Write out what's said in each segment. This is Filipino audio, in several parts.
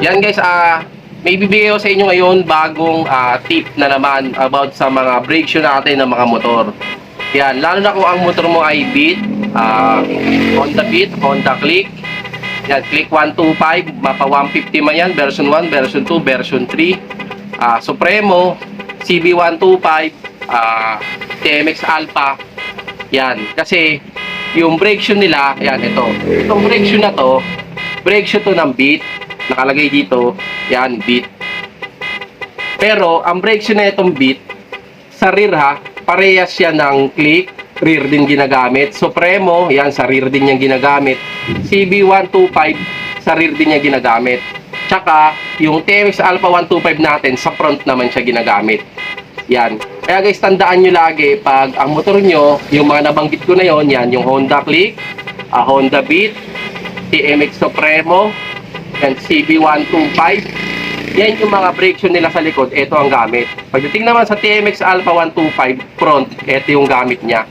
Yan guys, may bibigay ko sa inyo ngayon bagong tip na naman about sa mga brake shoe natin ng mga motor. Yan, lalo na kung ang motor mo ay Beat, Honda Click. Yan, Click 125, mapa 150 man yan, version 1, version 2, version 3. Supremo, CB125, TMX Alpha. Yan, kasi yung brake shoe nila, yan ito. Itong brake shoe na to, brake shoe to ng Beat. Nakalagay dito, yan, Beat. Pero, ang brake shoe na itong Beat, sa rear ha, parehas siya ng Click, rear din ginagamit. Supremo, yan, sa rear din niyang ginagamit. CB125, sa rear din niya ginagamit. Tsaka, yung TMX Alpha 125 natin, sa front naman siya ginagamit. Yan. Kaya guys, tandaan nyo lagi, pag ang motor nyo, yung mga nabanggit ko na yon, yan, yung Honda Click, Honda Beat, TMX Supremo, yan, CB125, yan yung mga brake shoe nila sa likod, ito ang gamit. Pagdating naman sa TMX Alpha 125 front, ito yung gamit niya.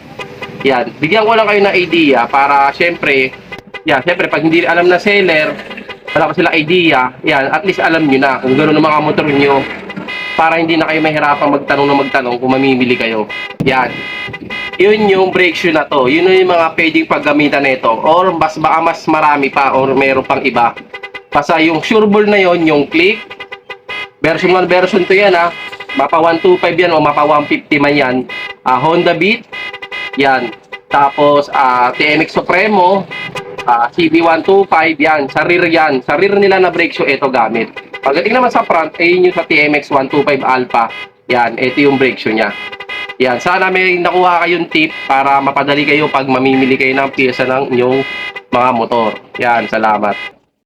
Yan, bigyan ko lang kayo ng idea para syempre, yan, syempre pag hindi alam na seller, wala pa silang idea, yan, at least alam nyo na kung gano'n ang mga motor nyo, para hindi na kayo mahirapan magtanong kung mamimili kayo. Yan. Yun yung brake shoe na to. Yun yung mga pwedeng paggamitan nito. Or baka mas marami pa or meron pang iba. Basta yung sure ball na yon, yung Click, version 1, version 2 yan ha. Mapa 125 yan o mapa 150 man yan. Honda Beat, yan. Tapos TMX Supremo, CB125 yan. Sa rear yan. Sa rear nila na brake shoe, ito gamit. Pagdating naman sa front, yun yung sa TMX 125 Alpha. Yan, ito yung brake shoe nya. Yan, sana may nakuha kayong tip para mapadali kayo pag mamimili kayo ng pyesa ng inyong mga motor. Yan, salamat.